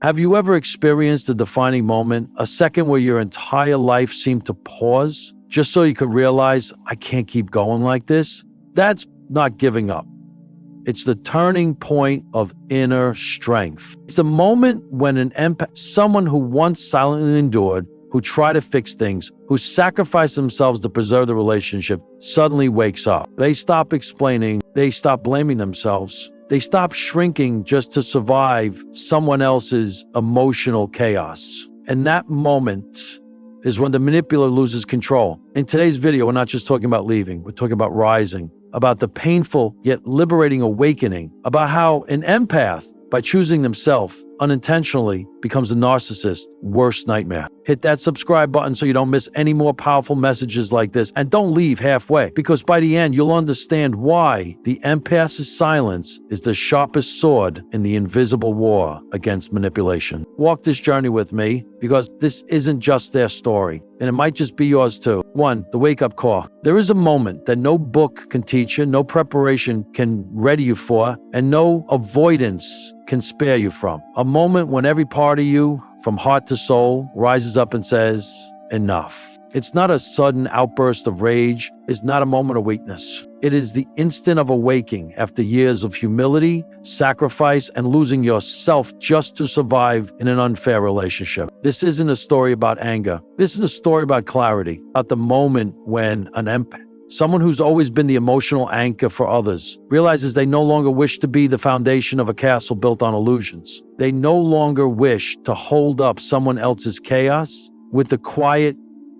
Have you ever experienced a defining moment, a second where your entire life seemed to pause, just so you could realize, I can't keep going like this? That's not giving up. It's the turning point of inner strength. It's the moment when an empath, someone who once silently endured, who tried to fix things, who sacrificed themselves to preserve the relationship, suddenly wakes up. They stop explaining, they stop blaming themselves, they stop shrinking just to survive someone else's emotional chaos. And that moment is when the manipulator loses control. In today's video, we're not just talking about leaving, we're talking about rising, about the painful yet liberating awakening, about how an empath, by choosing themselves unintentionally, becomes a narcissist's worst nightmare. Hit that subscribe button so you don't miss any more powerful messages like this, and don't leave halfway, because by the end you'll understand why the empath's silence is the sharpest sword in the invisible war against manipulation. Walk this journey with me, because this isn't just their story, and it might just be yours too. 1. The wake-up call. There is a moment that no book can teach you, no preparation can ready you for, and no avoidance can spare you from. A moment when every part of you, from heart to soul, rises up and says, enough. It's not a sudden outburst of rage. It's not a moment of weakness. It is the instant of awakening after years of humility, sacrifice, and losing yourself just to survive in an unfair relationship. This isn't a story about anger. This is a story about clarity, about the moment when an empath, someone who's always been the emotional anchor for others, realizes they no longer wish to be the foundation of a castle built on illusions. They no longer wish to hold up someone else's chaos with the quiet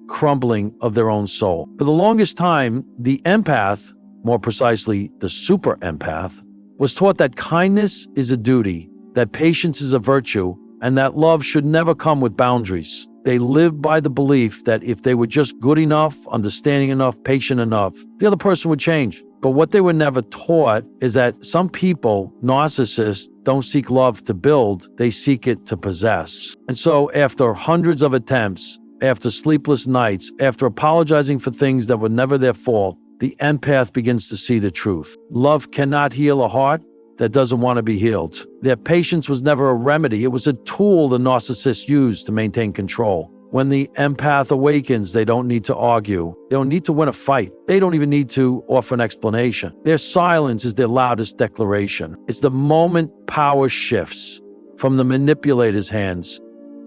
crumbling of their own soul. For the longest time, the empath, more precisely the super empath, was taught that kindness is a duty, that patience is a virtue, and that love should never come with boundaries. They lived by the belief that if they were just good enough, understanding enough, patient enough, the other person would change. But what they were never taught is that some people, narcissists, don't seek love to build, they seek it to possess. And so after hundreds of attempts, after sleepless nights, after apologizing for things that were never their fault, the empath begins to see the truth. Love cannot heal a heart that doesn't want to be healed. Their patience was never a remedy. It was a tool the narcissist used to maintain control. When the empath awakens, they don't need to argue. They don't need to win a fight. They don't even need to offer an explanation. Their silence is their loudest declaration. It's the moment power shifts from the manipulator's hands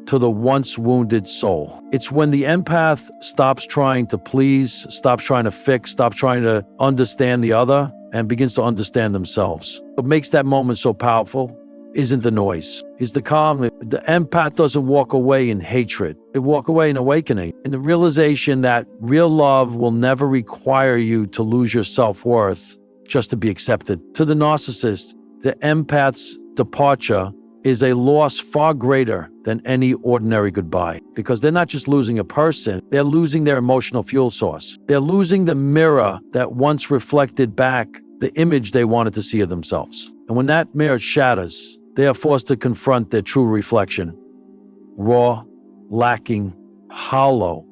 to the once wounded soul. It's when the empath stops trying to please, stops trying to fix, stops trying to understand the other, and begins to understand themselves. What makes that moment so powerful isn't the noise, it's the calm. The empath doesn't walk away in hatred. They walk away in awakening, in the realization that real love will never require you to lose your self-worth just to be accepted. To the narcissist, the empath's departure is a loss far greater than any ordinary goodbye, because they're not just losing a person, they're losing their emotional fuel source. They're losing the mirror that once reflected back the image they wanted to see of themselves. And when that mirror shatters, they are forced to confront their true reflection. Raw, lacking, hollow.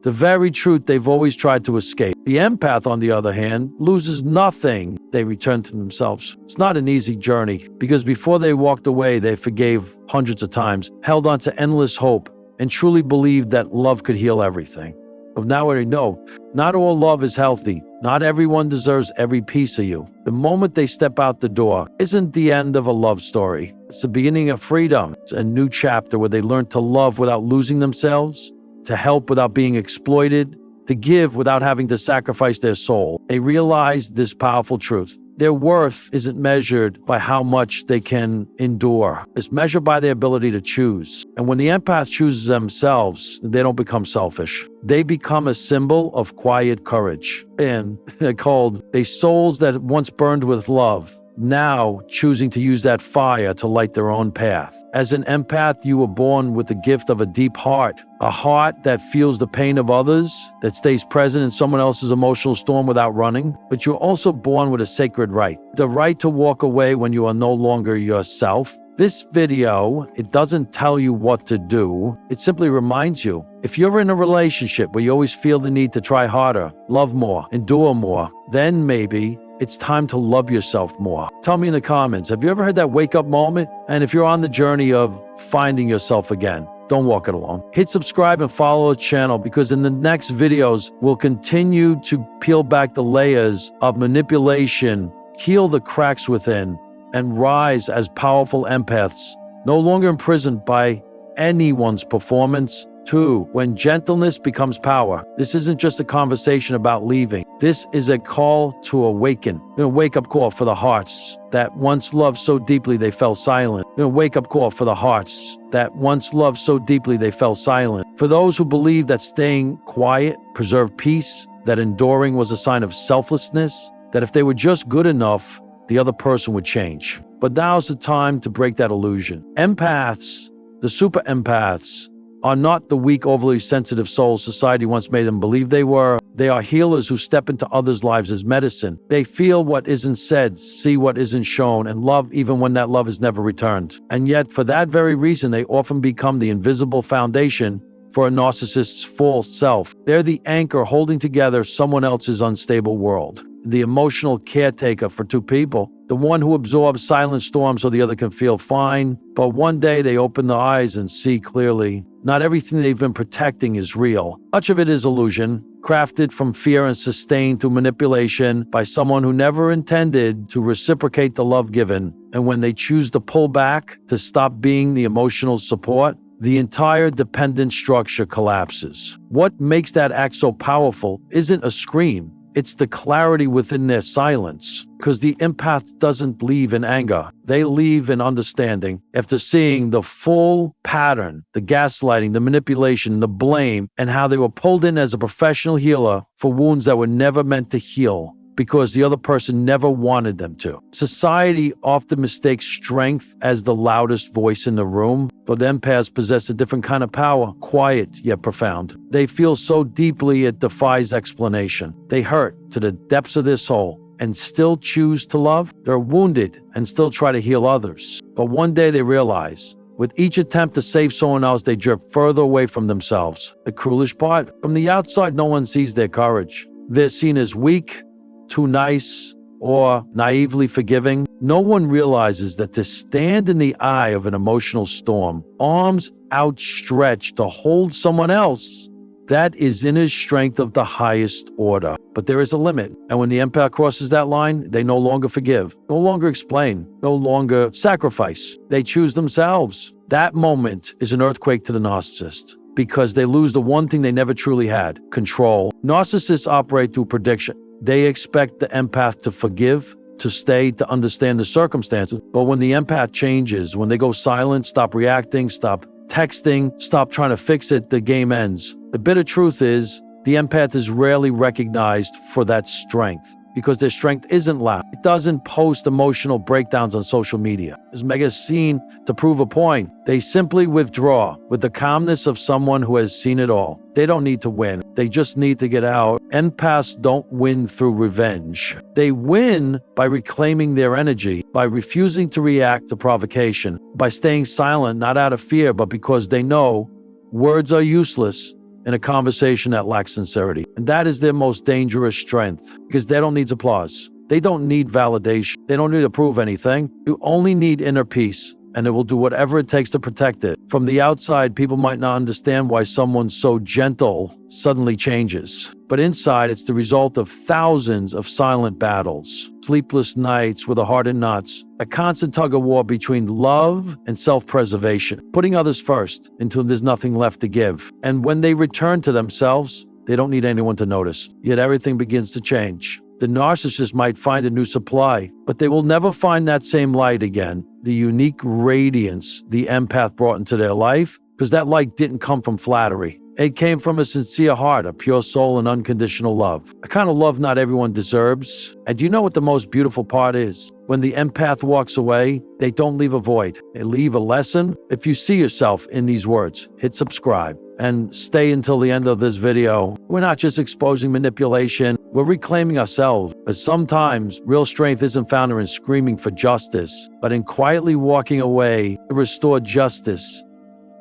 The very truth they've always tried to escape. The empath, on the other hand, loses nothing. They return to themselves. It's not an easy journey, because before they walked away, they forgave hundreds of times, held on to endless hope, and truly believed that love could heal everything. But now we know, not all love is healthy. Not everyone deserves every piece of you. The moment they step out the door isn't the end of a love story. It's the beginning of freedom. It's a new chapter where they learn to love without losing themselves, to help without being exploited, to give without having to sacrifice their soul. They realize this powerful truth. Their worth isn't measured by how much they can endure. It's measured by their ability to choose. And when the empath chooses themselves, they don't become selfish. They become a symbol of quiet courage. And they're called souls that once burned with love, now choosing to use that fire to light their own path. As an empath, you were born with the gift of a deep heart, a heart that feels the pain of others, that stays present in someone else's emotional storm without running. But you're also born with a sacred right, the right to walk away when you are no longer yourself. This video, it doesn't tell you what to do. It simply reminds you, if you're in a relationship where you always feel the need to try harder, love more, endure more, then maybe it's time to love yourself more, Tell me in the comments, have you ever had that wake-up moment? And if you're on the journey of finding yourself again, don't walk it alone. Hit subscribe and follow the channel, because in the next videos, we'll continue to peel back the layers of manipulation, heal the cracks within, and rise as powerful empaths, no longer imprisoned by anyone's performance. 2. When gentleness becomes power. This isn't just a conversation about leaving. This is a call to awaken. A wake-up call for the hearts that once loved so deeply they fell silent. A wake-up call for the hearts that once loved so deeply they fell silent. For those who believe that staying quiet preserved peace, that enduring was a sign of selflessness, that if they were just good enough, the other person would change. But now's the time to break that illusion. Empaths, the super empaths, are not the weak, overly sensitive souls society once made them believe they were. They are healers who step into others' lives as medicine. They feel what isn't said, see what isn't shown, and love even when that love is never returned. And yet, for that very reason, they often become the invisible foundation for a narcissist's false self. They're the anchor holding together someone else's unstable world. The emotional caretaker for two people, the one who absorbs silent storms so the other can feel fine. But one day they open their eyes and see clearly. Not everything they've been protecting is real. Much of it is illusion, crafted from fear and sustained through manipulation by someone who never intended to reciprocate the love given. And when they choose to pull back, to stop being the emotional support, the entire dependent structure collapses. What makes that act so powerful isn't a scream. It's the clarity within their silence, because the empath doesn't leave in anger. They leave in understanding after seeing the full pattern, the gaslighting, the manipulation, the blame, and how they were pulled in as a professional healer for wounds that were never meant to heal, because the other person never wanted them to. Society often mistakes strength as the loudest voice in the room, but empaths possess a different kind of power, quiet yet profound. They feel so deeply it defies explanation. They hurt to the depths of their soul and still choose to love. They're wounded and still try to heal others. But one day they realize, with each attempt to save someone else, they drift further away from themselves. The cruelest part, from the outside, no one sees their courage. They're seen as weak, too nice, or naively forgiving. No one realizes that to stand in the eye of an emotional storm, arms outstretched to hold someone else, that is inner strength of the highest order. But there is a limit. And when the empath crosses that line, they no longer forgive, no longer explain, no longer sacrifice. They choose themselves. That moment is an earthquake to the narcissist, because they lose the one thing they never truly had: control. Narcissists operate through prediction. They expect the empath to forgive, to stay, to understand the circumstances. But when the empath changes, when they go silent, stop reacting, stop texting, stop trying to fix it, the game ends. The bitter truth is, the empath is rarely recognized for that strength, because their strength isn't loud. It doesn't post emotional breakdowns on social media. It's mega seen to prove a point. They simply withdraw with the calmness of someone who has seen it all. They don't need to win. They just need to get out. Empaths don't win through revenge. They win by reclaiming their energy, by refusing to react to provocation, by staying silent, not out of fear, but because they know words are useless in a conversation that lacks sincerity. And that is their most dangerous strength, because they don't need applause. They don't need validation. They don't need to prove anything. You only need inner peace, and it will do whatever it takes to protect it. From the outside, people might not understand why someone so gentle suddenly changes. But inside, it's the result of thousands of silent battles, sleepless nights with a heart in knots, a constant tug-of-war between love and self-preservation, putting others first until there's nothing left to give. And when they return to themselves, they don't need anyone to notice. Yet everything begins to change. The narcissist might find a new supply, but they will never find that same light again, the unique radiance the empath brought into their life, because that light didn't come from flattery. It came from a sincere heart, a pure soul, and unconditional love. A kind of love not everyone deserves. And do you know what the most beautiful part is? When the empath walks away, they don't leave a void. They leave a lesson. If you see yourself in these words, hit subscribe and stay until the end of this video. We're not just exposing manipulation, we're reclaiming ourselves. But sometimes real strength isn't found in screaming for justice, but in quietly walking away to restore justice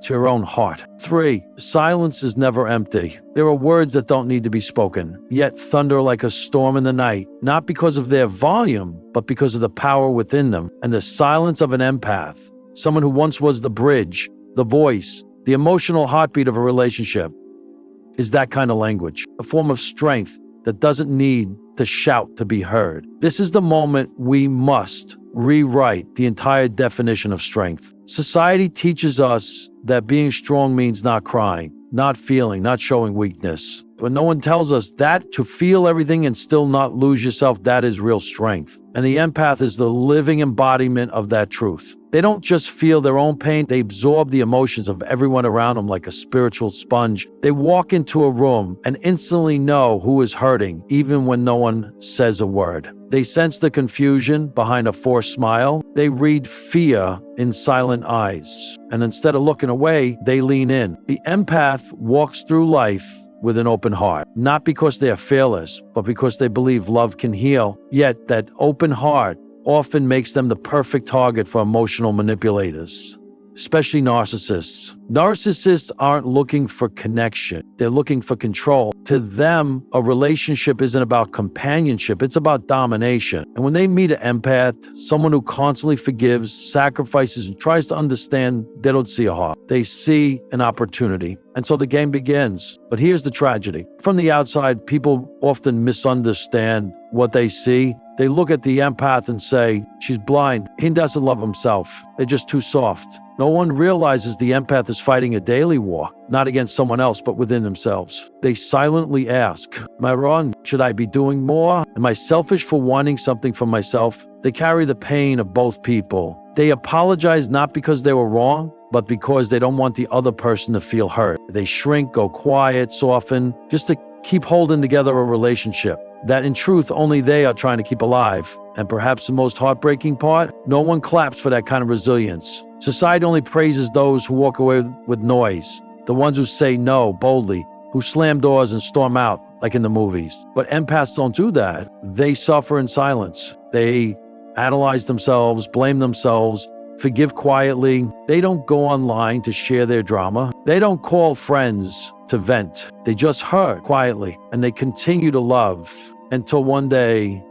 to your own heart. 3. Silence is never empty. There are words that don't need to be spoken, yet thunder like a storm in the night, not because of their volume, but because of the power within them. And the silence of an empath, someone who once was the bridge, the voice, the emotional heartbeat of a relationship, is that kind of language, a form of strength that doesn't need to shout to be heard. This is the moment we must rewrite the entire definition of strength. Society teaches us that being strong means not crying, not feeling, not showing weakness. But no one tells us that to feel everything and still not lose yourself, that is real strength. And the empath is the living embodiment of that truth. They don't just feel their own pain, they absorb the emotions of everyone around them like a spiritual sponge. They walk into a room and instantly know who is hurting, even when no one says a word. They sense the confusion behind a forced smile. They read fear in silent eyes. And instead of looking away, they lean in. The empath walks through life with an open heart, not because they are fearless, but because they believe love can heal. Yet that open heart often makes them the perfect target for emotional manipulators, especially narcissists. Narcissists aren't looking for connection. They're looking for control. To them, a relationship isn't about companionship. It's about domination. And when they meet an empath, someone who constantly forgives, sacrifices, and tries to understand, they don't see a heart. They see an opportunity. And so the game begins. But here's the tragedy. From the outside, people often misunderstand what they see. They look at the empath and say, she's blind. He doesn't love himself. They're just too soft. No one realizes the empath is fighting a daily war, not against someone else, but within themselves. They silently ask, am I wrong? Should I be doing more? Am I selfish for wanting something for myself? They carry the pain of both people. They apologize not because they were wrong, but because they don't want the other person to feel hurt. They shrink, go quiet, soften, just to keep holding together a relationship that in truth only they are trying to keep alive. And perhaps the most heartbreaking part, no one claps for that kind of resilience. Society only praises those who walk away with noise, the ones who say no boldly, who slam doors and storm out like in the movies. But empaths don't do that. They suffer in silence. They analyze themselves, blame themselves, forgive quietly. They don't go online to share their drama. They don't call friends to vent. They just hurt quietly, and they continue to love until one day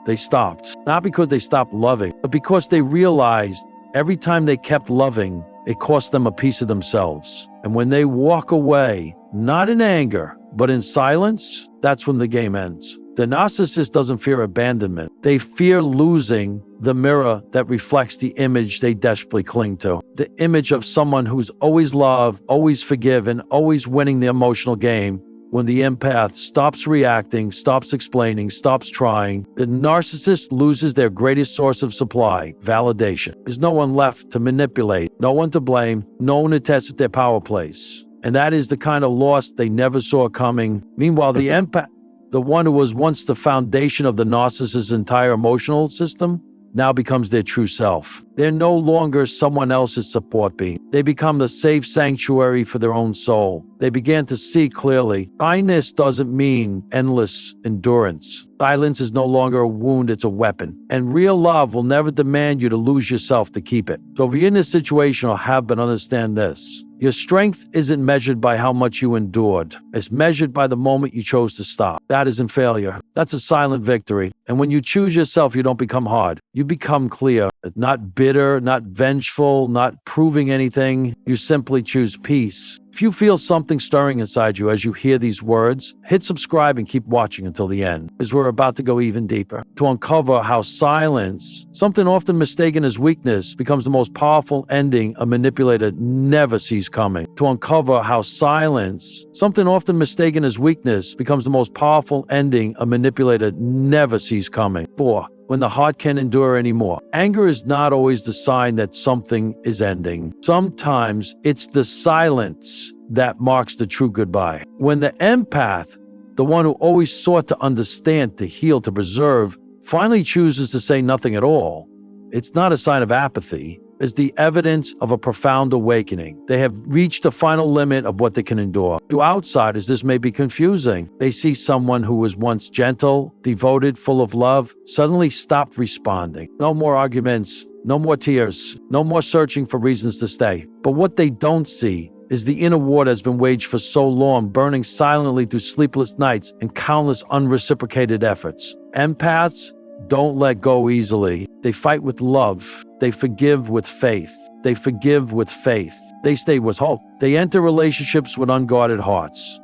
they stopped. Not because they stopped loving, but because they realized every time they kept loving, it cost them a piece of themselves. And when they walk away, not in anger, but in silence, that's when the game ends. The narcissist doesn't fear abandonment. They fear losing the mirror that reflects the image they desperately cling to. The image of someone who's always loved, always forgiven, always winning the emotional game. When the empath stops reacting, stops explaining, stops trying, the narcissist loses their greatest source of supply, validation. There's no one left to manipulate, no one to blame, no one to test at their power place. And that is the kind of loss they never saw coming. Meanwhile, the empath, the one who was once the foundation of the narcissist's entire emotional system, now becomes their true self. They're no longer someone else's support beam. They become the safe sanctuary for their own soul. They began to see clearly. Kindness doesn't mean endless endurance. Silence is no longer a wound, it's a weapon. And real love will never demand you to lose yourself to keep it. So if you're in this situation or have been, understand this. Your strength isn't measured by how much you endured. It's measured by the moment you chose to stop. That isn't failure. That's a silent victory. And when you choose yourself, you don't become hard. You become clear, not bitter, not vengeful, not proving anything. You simply choose peace. If you feel something stirring inside you as you hear these words, hit subscribe and keep watching until the end, as we're about to go even deeper to uncover how silence, something often mistaken as weakness, becomes the most powerful ending a manipulator never sees coming. To uncover how silence, something often mistaken as weakness, becomes the most powerful ending a manipulator never sees coming. 4. When the heart can't endure anymore. Anger is not always the sign that something is ending. Sometimes it's the silence that marks the true goodbye. When the empath, the one who always sought to understand, to heal, to preserve, finally chooses to say nothing at all, it's not a sign of apathy. It's the evidence of a profound awakening. They have reached the final limit of what they can endure. To outsiders, this may be confusing. They see someone who was once gentle, devoted, full of love, suddenly stopped responding. No more arguments, No more tears. No more searching for reasons to stay. But what they don't see is the inner war that's been waged for so long, burning silently through sleepless nights and countless unreciprocated efforts. Empaths don't let go easily. They fight with love. They forgive with faith. They forgive with faith. They stay with hope. They enter relationships with unguarded hearts,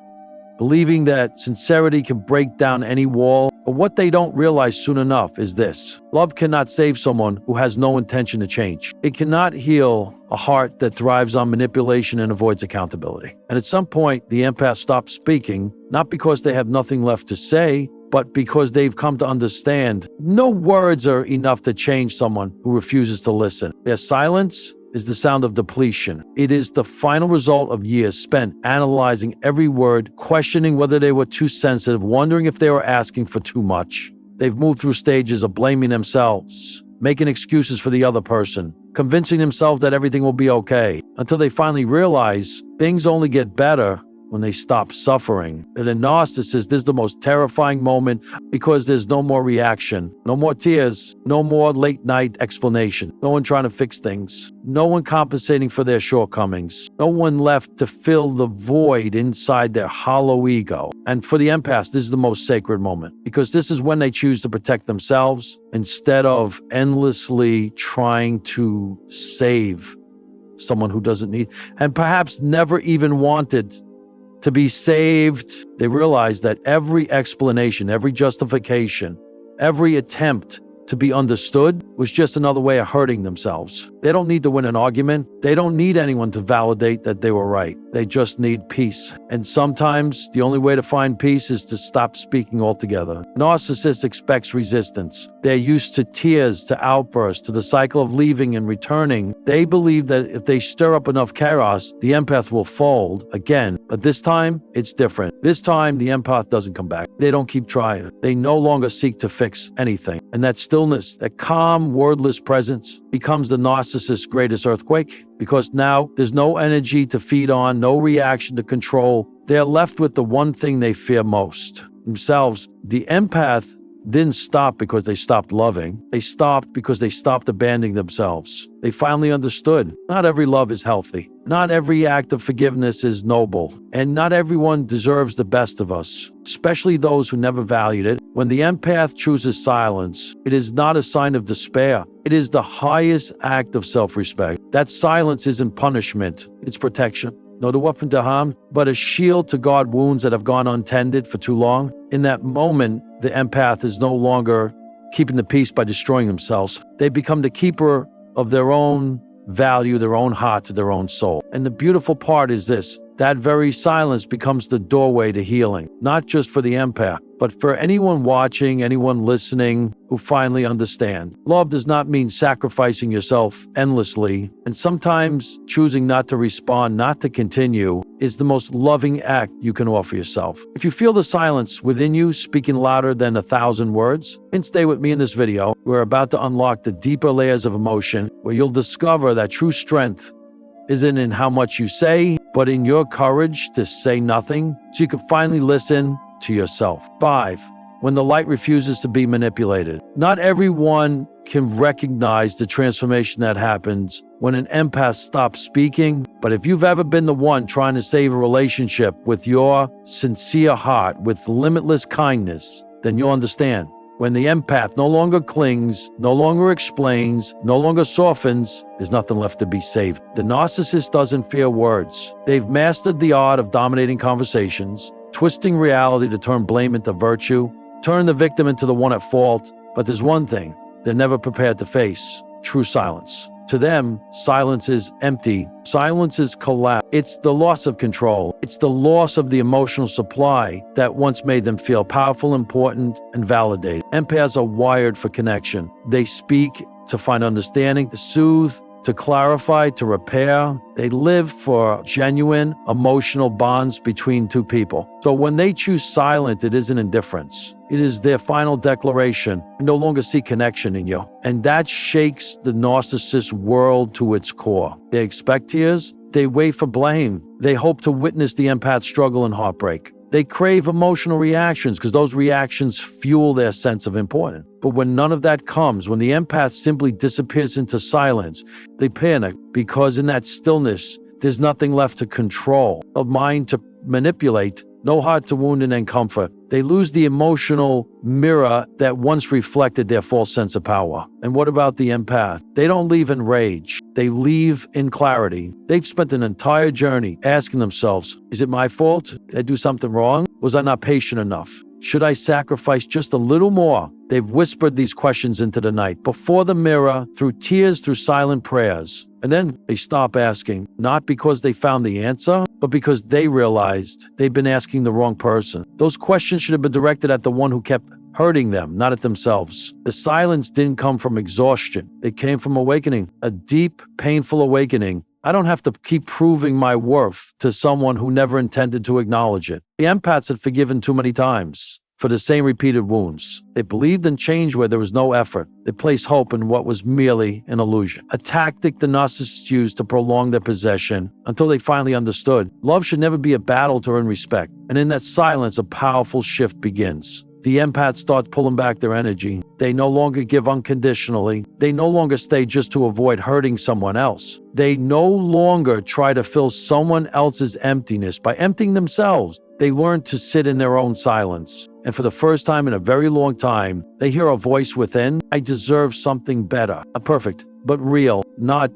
believing that sincerity can break down any wall. But what they don't realize soon enough is this: love cannot save someone who has no intention to change. It cannot heal a heart that thrives on manipulation and avoids accountability. And at some point, the empath stops speaking, not because they have nothing left to say, but because they've come to understand no words are enough to change someone who refuses to listen. Their silence is the sound of depletion. It is the final result of years spent analyzing every word, questioning whether they were too sensitive, wondering if they were asking for too much. They've moved through stages of blaming themselves, making excuses for the other person, convincing themselves that everything will be okay, until they finally realize things only get better when they stop suffering. In a narcissist, this is the most terrifying moment because there's no more reaction, no more tears, no more late night explanation, no one trying to fix things, no one compensating for their shortcomings, no one left to fill the void inside their hollow ego. And for the empaths, this is the most sacred moment because this is when they choose to protect themselves instead of endlessly trying to save someone who doesn't need and perhaps never even wanted to be saved. They realize that every explanation, every justification, every attempt to be understood was just another way of hurting themselves. They don't need to win an argument. They don't need anyone to validate that they were right. They just need peace. And sometimes the only way to find peace is to stop speaking altogether. Narcissist expects resistance. They're used to tears, to outbursts, to the cycle of leaving and returning. They believe that if they stir up enough chaos, the empath will fold again. But this time, it's different. This time, the empath doesn't come back. They don't keep trying. They no longer seek to fix anything. And that stillness, that calm, wordless presence becomes the narcissist's greatest earthquake because now there's no energy to feed on, no reaction to control. They're left with the one thing they fear most, themselves. The empath didn't stop because they stopped loving. They stopped because they stopped abandoning themselves. They finally understood not every love is healthy. Not every act of forgiveness is noble. And not everyone deserves the best of us, especially those who never valued it. When the empath chooses silence, it is not a sign of despair. It is the highest act of self-respect. That silence isn't punishment. It's protection. Not a weapon to harm, but a shield to guard wounds that have gone untended for too long. In that moment, the empath is no longer keeping the peace by destroying themselves. They become the keeper of their own value, their own heart, to their own soul. And the beautiful part is this: that very silence becomes the doorway to healing, not just for the empath, but for anyone watching, anyone listening who finally understand. Love does not mean sacrificing yourself endlessly, and sometimes choosing not to respond, not to continue, is the most loving act you can offer yourself. If you feel the silence within you speaking louder than 1,000 words, then stay with me in this video. We're about to unlock the deeper layers of emotion, where you'll discover that true strength isn't in how much you say, but in your courage to say nothing, so you can finally listen to yourself. 5. When the light refuses to be manipulated. Not everyone can recognize the transformation that happens when an empath stops speaking, but if you've ever been the one trying to save a relationship with your sincere heart, with limitless kindness, then you'll understand. When the empath no longer clings, no longer explains, no longer softens, there's nothing left to be saved. The narcissist doesn't fear words. They've mastered the art of dominating conversations, twisting reality to turn blame into virtue, turn the victim into the one at fault. But there's one thing they're never prepared to face: true silence. To them, silence is empty. Silence is collapse. It's the loss of control. It's the loss of the emotional supply that once made them feel powerful, important, and validated. Empaths are wired for connection. They speak to find understanding, to soothe, to clarify, to repair. They live for genuine emotional bonds between two people. So when they choose silent, it isn't indifference. It is their final declaration. I no longer see connection in you. And that shakes the narcissist world to its core. They expect tears. They wait for blame. They hope to witness the empath's struggle and heartbreak. They crave emotional reactions because those reactions fuel their sense of importance. But when none of that comes, when the empath simply disappears into silence, they panic because in that stillness, there's nothing left to control, no mind to manipulate, no heart to wound and then comfort. They lose the emotional mirror that once reflected their false sense of power. And what about the empath? They don't leave in rage. They leave in clarity. They've spent an entire journey asking themselves, is it my fault? Did I do something wrong? Was I not patient enough? Should I sacrifice just a little more? They've whispered these questions into the night, before the mirror, through tears, through silent prayers. And then they stop asking, not because they found the answer, but because they realized they've been asking the wrong person. Those questions should have been directed at the one who kept hurting them, not at themselves. The silence didn't come from exhaustion. It came from awakening, a deep, painful awakening. I don't have to keep proving my worth to someone who never intended to acknowledge it. The empaths had forgiven too many times for the same repeated wounds. They believed in change where there was no effort. They placed hope in what was merely an illusion, a tactic the narcissists used to prolong their possession until they finally understood. Love should never be a battle to earn respect. And in that silence, a powerful shift begins. The empaths start pulling back their energy. They no longer give unconditionally. They no longer stay just to avoid hurting someone else. They no longer try to fill someone else's emptiness by emptying themselves. They learn to sit in their own silence. And for the first time in a very long time, they hear a voice within. I deserve something better. Not perfect, but real. Not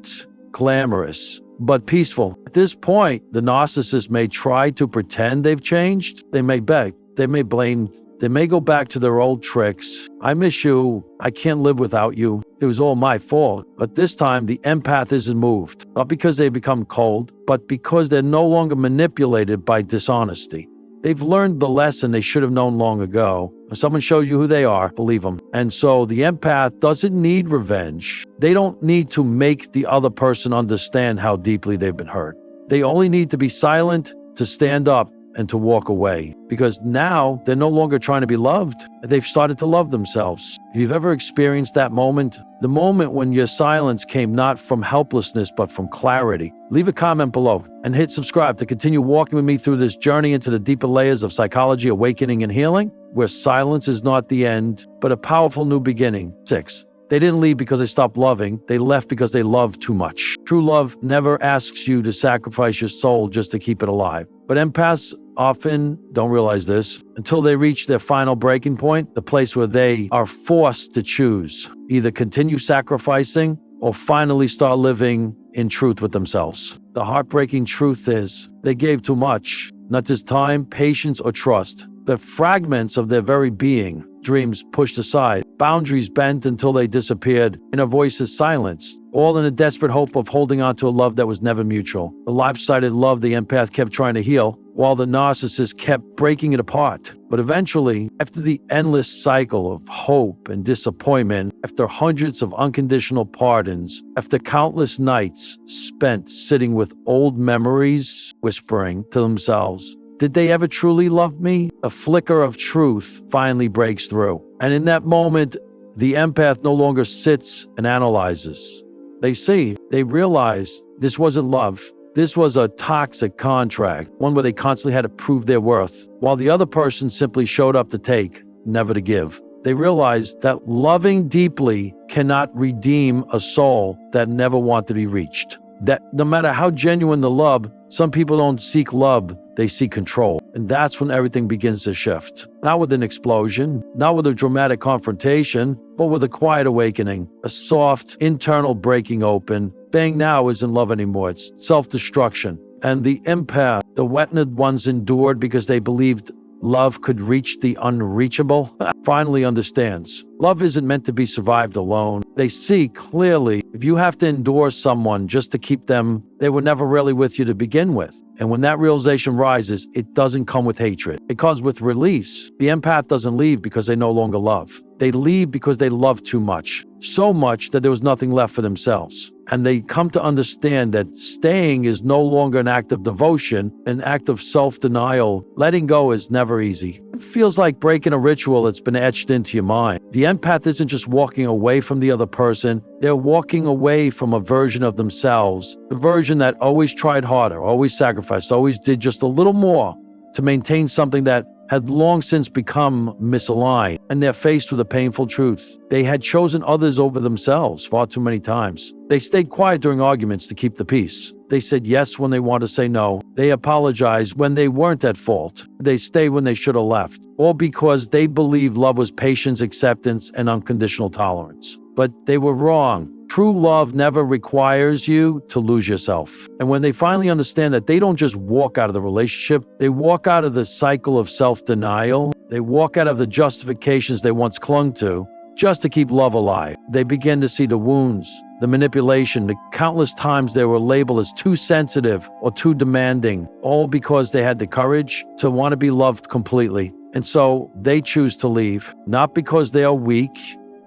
glamorous, but peaceful. At this point, the narcissist may try to pretend they've changed. They may beg. They may blame. They may go back to their old tricks. I miss you. I can't live without you. It was all my fault. But this time, the empath isn't moved. Not because they become cold, but because they're no longer manipulated by dishonesty. They've learned the lesson they should have known long ago. If someone shows you who they are, believe them. And so the empath doesn't need revenge. They don't need to make the other person understand how deeply they've been hurt. They only need to be silent, to stand up, and to walk away. Because now they're no longer trying to be loved. They've started to love themselves. If you've ever experienced that moment, the moment when your silence came not from helplessness, but from clarity, leave a comment below and hit subscribe to continue walking with me through this journey into the deeper layers of psychology, awakening, and healing, where silence is not the end, but a powerful new beginning. 6. They didn't leave because they stopped loving. They left because they loved too much. True love never asks you to sacrifice your soul just to keep it alive. But empaths often don't realize this until they reach their final breaking point, the place where they are forced to choose, either continue sacrificing or finally start living in truth with themselves. The heartbreaking truth is they gave too much, not just time, patience, or trust, but fragments of their very being. Dreams pushed aside, boundaries bent until they disappeared, inner voices silenced, all in a desperate hope of holding on to a love that was never mutual. The lopsided love the empath kept trying to heal, while the narcissist kept breaking it apart. But eventually, after the endless cycle of hope and disappointment, after hundreds of unconditional pardons, after countless nights spent sitting with old memories, whispering to themselves, did they ever truly love me? A flicker of truth finally breaks through. And in that moment, the empath no longer sits and analyzes. They realize this wasn't love. This was a toxic contract, one where they constantly had to prove their worth, while the other person simply showed up to take, never to give. They realized that loving deeply cannot redeem a soul that never wanted to be reached. That no matter how genuine the love, some people don't seek love, they seek control. And that's when everything begins to shift. Not with an explosion, not with a dramatic confrontation, but with a quiet awakening, a soft internal breaking open. Bang now isn't love anymore, it's self-destruction. And the empath, the wet-knitted ones endured because they believed love could reach the unreachable, finally understands. Love isn't meant to be survived alone. They see clearly if you have to endure someone just to keep them, they were never really with you to begin with. And when that realization rises, it doesn't come with hatred. It comes with release. The empath doesn't leave because they no longer love. They leave because they love too much. So much that there was nothing left for themselves. And they come to understand that staying is no longer an act of devotion, an act of self-denial. Letting go is never easy. It feels like breaking a ritual that's been etched into your mind. The empath isn't just walking away from the other person. They're walking away from a version of themselves, the version that always tried harder, always sacrificed, always did just a little more to maintain something that had long since become misaligned, and they're faced with a painful truth. They had chosen others over themselves far too many times. They stayed quiet during arguments to keep the peace. They said yes when they wanted to say no. They apologized when they weren't at fault. They stayed when they should have left, all because they believed love was patience, acceptance, and unconditional tolerance. But they were wrong. True love never requires you to lose yourself. And when they finally understand that they don't just walk out of the relationship, they walk out of the cycle of self-denial, they walk out of the justifications they once clung to just to keep love alive. They begin to see the wounds, the manipulation, the countless times they were labeled as too sensitive or too demanding, all because they had the courage to want to be loved completely. And so they choose to leave, not because they are weak,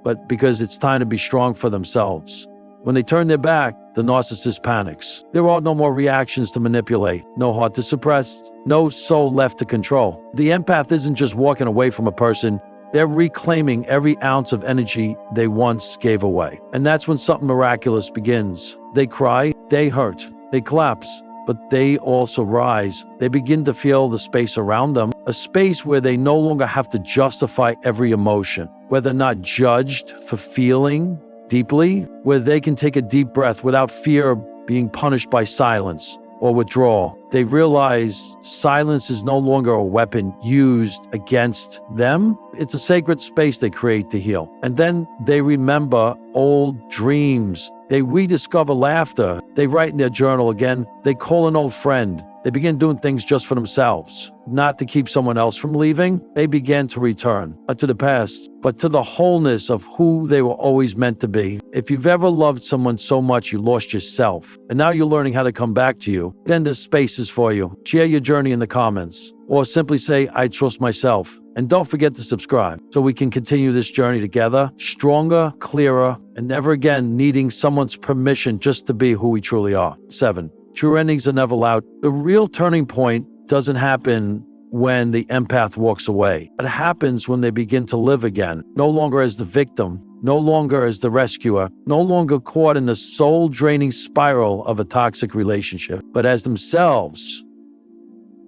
but because it's time to be strong for themselves. When they turn their back, the narcissist panics. There are no more reactions to manipulate, no heart to suppress, no soul left to control. The empath isn't just walking away from a person, they're reclaiming every ounce of energy they once gave away. And that's when something miraculous begins. They cry, they hurt, they collapse, but they also rise. They begin to feel the space around them, a space where they no longer have to justify every emotion, where they're not judged for feeling deeply, where they can take a deep breath without fear of being punished by silence or withdrawal. They realize silence is no longer a weapon used against them. It's a sacred space they create to heal. And then they remember old dreams. They rediscover laughter. They write in their journal again. They call an old friend. They begin doing things just for themselves, not to keep someone else from leaving. They began to return, not to the past, but to the wholeness of who they were always meant to be. If you've ever loved someone so much you lost yourself, and now you're learning how to come back to you, then there's spaces for you. Share your journey in the comments, or simply say, I trust myself. And don't forget to subscribe so we can continue this journey together, stronger, clearer, and never again needing someone's permission just to be who we truly are. 7. True endings are never loud. The real turning point doesn't happen when the empath walks away. It happens when they begin to live again, no longer as the victim, no longer as the rescuer, no longer caught in the soul-draining spiral of a toxic relationship, but as themselves,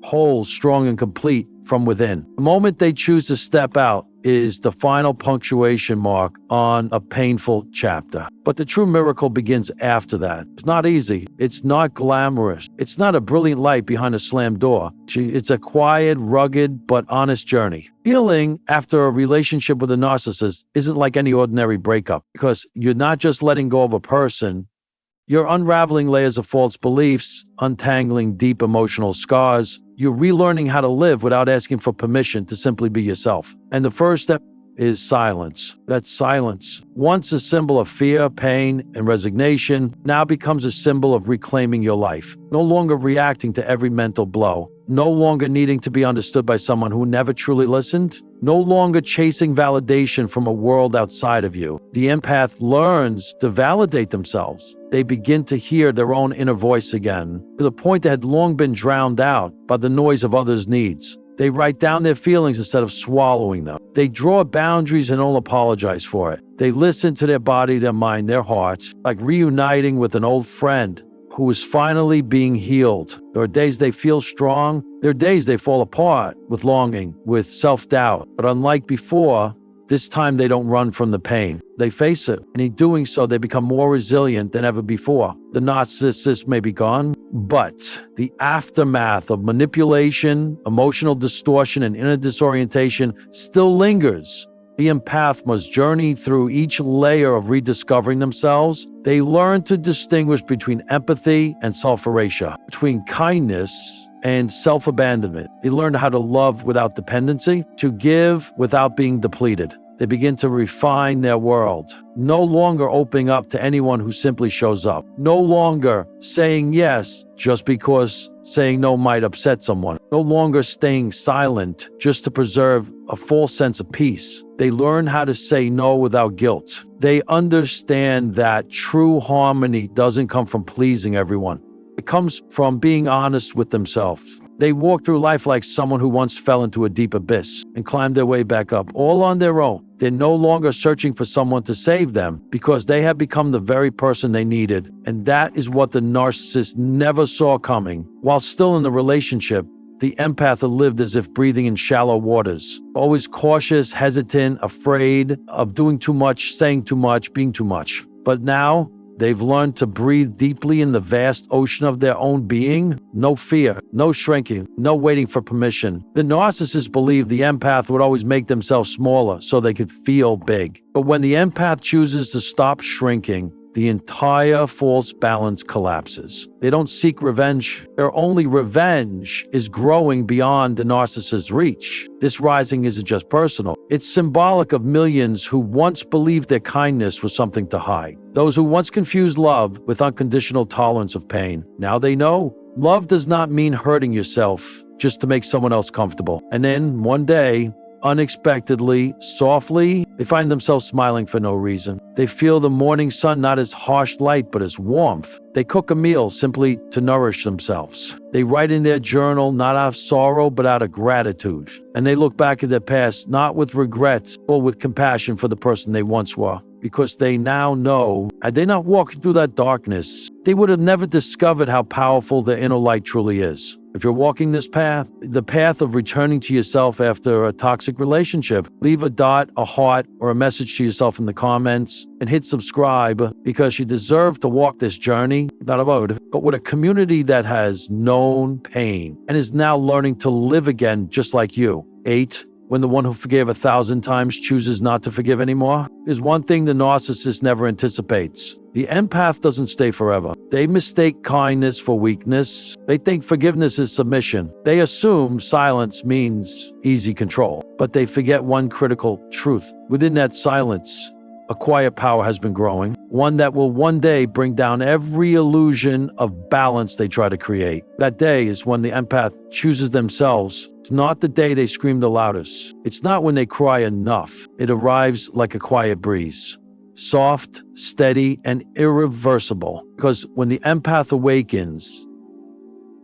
whole, strong, and complete from within. The moment they choose to step out is the final punctuation mark on a painful chapter. But the true miracle begins after that. It's not easy. It's not glamorous. It's not a brilliant light behind a slammed door. It's a quiet, rugged, but honest journey. Healing after a relationship with a narcissist isn't like any ordinary breakup, because you're not just letting go of a person. You're unraveling layers of false beliefs, untangling deep emotional scars. You're relearning how to live without asking for permission to simply be yourself. And the first step is silence. That silence, once a symbol of fear, pain, and resignation, now becomes a symbol of reclaiming your life. No longer reacting to every mental blow. No longer needing to be understood by someone who never truly listened. No longer chasing validation from a world outside of you. The empath learns to validate themselves. They begin to hear their own inner voice again, to the point that had long been drowned out by the noise of others' needs. They write down their feelings instead of swallowing them. They draw boundaries and don't apologize for it. They listen to their body, their mind, their hearts, like reuniting with an old friend who is finally being healed. There are days they feel strong. There are days they fall apart with longing, with self-doubt. But unlike before, this time they don't run from the pain. They face it, and in doing so, they become more resilient than ever before. The narcissist may be gone, but the aftermath of manipulation, emotional distortion, and inner disorientation still lingers. The empath must journey through each layer of rediscovering themselves. They learn to distinguish between empathy and self-erasure, between kindness and self-abandonment. They learn how to love without dependency, to give without being depleted. They begin to refine their world, no longer opening up to anyone who simply shows up, no longer saying yes just because saying no might upset someone, no longer staying silent just to preserve a false sense of peace. They learn how to say no without guilt. They understand that true harmony doesn't come from pleasing everyone. It comes from being honest with themselves. They walk through life like someone who once fell into a deep abyss and climbed their way back up, all on their own. They're no longer searching for someone to save them because they have become the very person they needed. And that is what the narcissist never saw coming. While still in the relationship, the empath had lived as if breathing in shallow waters, always cautious, hesitant, afraid of doing too much, saying too much, being too much. But now, they've learned to breathe deeply in the vast ocean of their own being. No fear, no shrinking, no waiting for permission. The narcissist believed the empath would always make themselves smaller so they could feel big. But when the empath chooses to stop shrinking, the entire false balance collapses. They don't seek revenge. Their only revenge is growing beyond the narcissist's reach. This rising isn't just personal. It's symbolic of millions who once believed their kindness was something to hide. Those who once confused love with unconditional tolerance of pain. Now they know love does not mean hurting yourself just to make someone else comfortable. And then one day, unexpectedly, softly, they find themselves smiling for no reason. They feel the morning sun not as harsh light, but as warmth. They cook a meal simply to nourish themselves. They write in their journal not out of sorrow, but out of gratitude. And they look back at their past, not with regrets, but with compassion for the person they once were. Because they now know, had they not walked through that darkness, they would have never discovered how powerful their inner light truly is. If you're walking this path, the path of returning to yourself after a toxic relationship, leave a dot, a heart, or a message to yourself in the comments and hit subscribe because you deserve to walk this journey, not about it, but with a community that has known pain and is now learning to live again just like you. 8. When the one who forgave 1,000 times chooses not to forgive anymore, is one thing the narcissist never anticipates. The empath doesn't stay forever. They mistake kindness for weakness. They think forgiveness is submission. They assume silence means easy control. But they forget one critical truth. Within that silence, a quiet power has been growing, one that will one day bring down every illusion of balance they try to create. That day is when the empath chooses themselves. It's not the day they scream the loudest. It's not when they cry enough. It arrives like a quiet breeze. Soft, steady, and irreversible. Because when the empath awakens,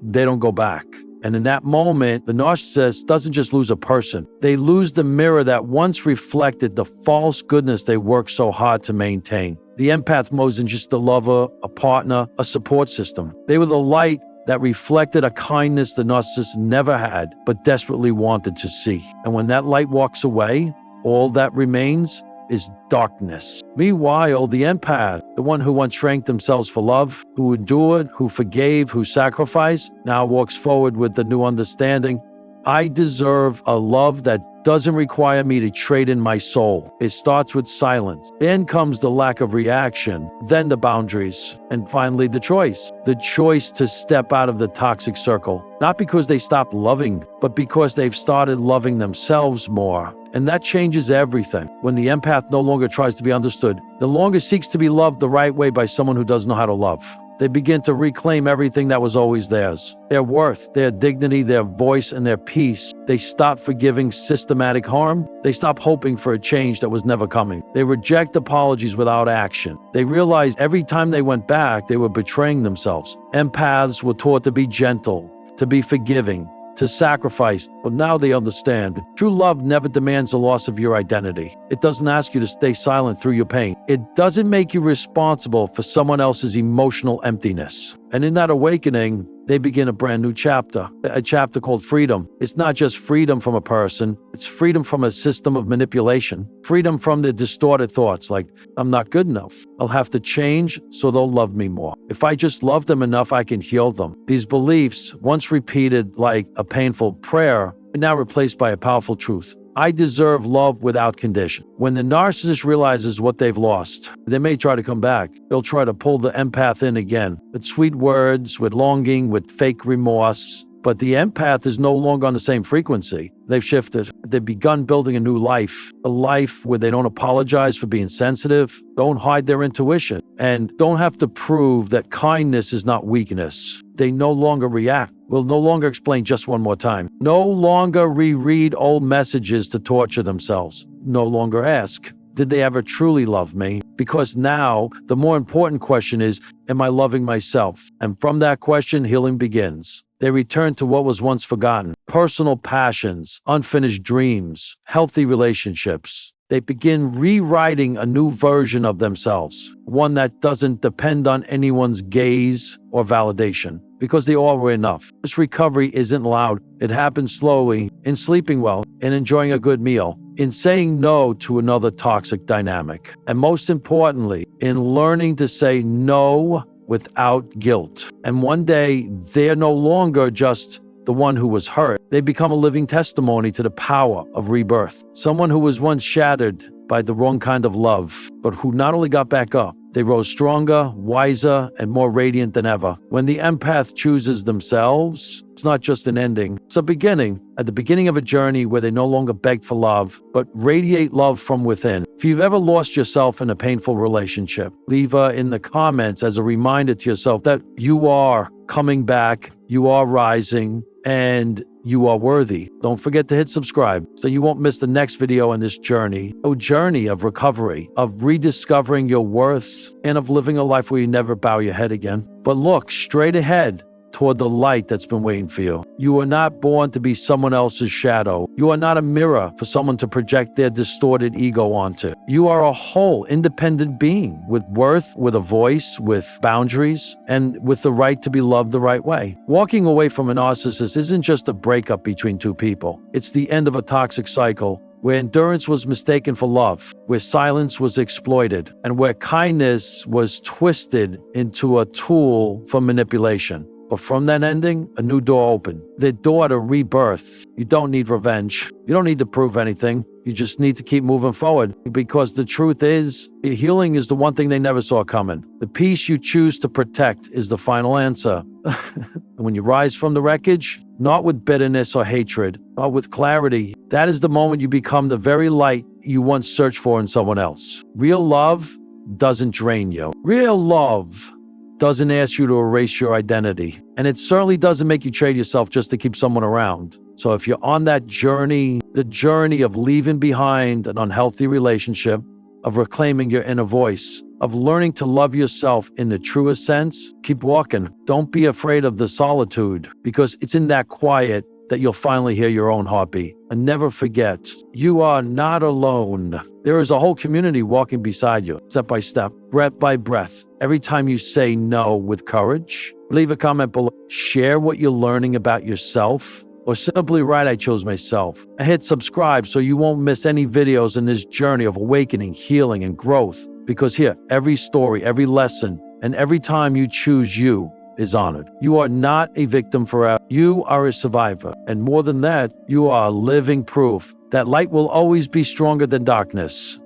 they don't go back. And in that moment, the narcissist doesn't just lose a person. They lose the mirror that once reflected the false goodness they worked so hard to maintain. The empath wasn't just a lover, a partner, a support system. They were the light that reflected a kindness the narcissist never had, but desperately wanted to see. And when that light walks away, all that remains is darkness. Meanwhile, the empath, the one who once shrank themselves for love, who endured, who forgave, who sacrificed, now walks forward with the new understanding. I deserve a love that doesn't require me to trade in my soul. It starts with silence. Then comes the lack of reaction, then the boundaries, and finally the choice. The choice to step out of the toxic circle. Not because they stopped loving, but because they've started loving themselves more. And that changes everything. When the empath no longer tries to be understood, no longer seeks to be loved the right way by someone who doesn't know how to love. They begin to reclaim everything that was always theirs. Their worth, their dignity, their voice, and their peace. They stop forgiving systematic harm. They stop hoping for a change that was never coming. They reject apologies without action. They realize every time they went back, they were betraying themselves. Empaths were taught to be gentle, to be forgiving, to sacrifice, but now they understand. True love never demands the loss of your identity. It doesn't ask you to stay silent through your pain. It doesn't make you responsible for someone else's emotional emptiness. And in that awakening, they begin a brand new chapter, a chapter called freedom. It's not just freedom from a person, it's freedom from a system of manipulation, freedom from the distorted thoughts like, I'm not good enough. I'll have to change so they'll love me more. If I just love them enough, I can heal them. These beliefs, once repeated like a painful prayer, are now replaced by a powerful truth. I deserve love without condition. When the narcissist realizes what they've lost, they may try to come back. They'll try to pull the empath in again with sweet words, with longing, with fake remorse. But the empath is no longer on the same frequency. They've shifted. They've begun building a new life, a life where they don't apologize for being sensitive, don't hide their intuition, and don't have to prove that kindness is not weakness. They no longer react, will no longer explain just one more time, no longer reread old messages to torture themselves, no longer ask, did they ever truly love me? Because now, the more important question is, am I loving myself? And from that question, healing begins. They return to what was once forgotten, personal passions, unfinished dreams, healthy relationships. they begin rewriting a new version of themselves, one that doesn't depend on anyone's gaze or validation, because they all were enough. This recovery isn't loud. It happens slowly, in sleeping well, in enjoying a good meal, in saying no to another toxic dynamic, and most importantly, in learning to say no without guilt. And one day, they're no longer just the one who was hurt. They become a living testimony to the power of rebirth. Someone who was once shattered by the wrong kind of love, but who not only got back up, they rose stronger, wiser, and more radiant than ever. When the empath chooses themselves, it's not just an ending, it's a beginning. At the beginning of a journey where they no longer beg for love, but radiate love from within. If you've ever lost yourself in a painful relationship, leave in the comments as a reminder to yourself that you are coming back, you are rising, and you are worthy. Don't forget to hit subscribe so you won't miss the next video in this journey. A journey of recovery, of rediscovering your worth, and of living a life where you never bow your head again. But look straight ahead toward the light that's been waiting for you. You are not born to be someone else's shadow. You are not a mirror for someone to project their distorted ego onto. You are a whole, independent being with worth, with a voice, with boundaries, and with the right to be loved the right way. Walking away from a narcissist isn't just a breakup between two people. It's the end of a toxic cycle where endurance was mistaken for love, where silence was exploited, and where kindness was twisted into a tool for manipulation. But from that ending, a new door opened. The door to rebirth. You don't need revenge. You don't need to prove anything. You just need to keep moving forward. Because the truth is, healing is the one thing they never saw coming. The peace you choose to protect is the final answer. And when you rise from the wreckage, not with bitterness or hatred, but with clarity, that is the moment you become the very light you once searched for in someone else. Real love doesn't drain you. Real love doesn't ask you to erase your identity. And it certainly doesn't make you trade yourself just to keep someone around. So if you're on that journey, the journey of leaving behind an unhealthy relationship, of reclaiming your inner voice, of learning to love yourself in the truest sense, keep walking. Don't be afraid of the solitude, because it's in that quiet that you'll finally hear your own heartbeat. And never forget, you are not alone. There is a whole community walking beside you, step by step, breath by breath. Every time you say no with courage, leave a comment below. Share what you're learning about yourself, or simply write, "I chose myself." And hit subscribe so you won't miss any videos in this journey of awakening, healing, and growth. Because here, every story, every lesson, and every time you choose you is honored. You are not a victim forever. You are a survivor. And more than that, you are living proof that light will always be stronger than darkness.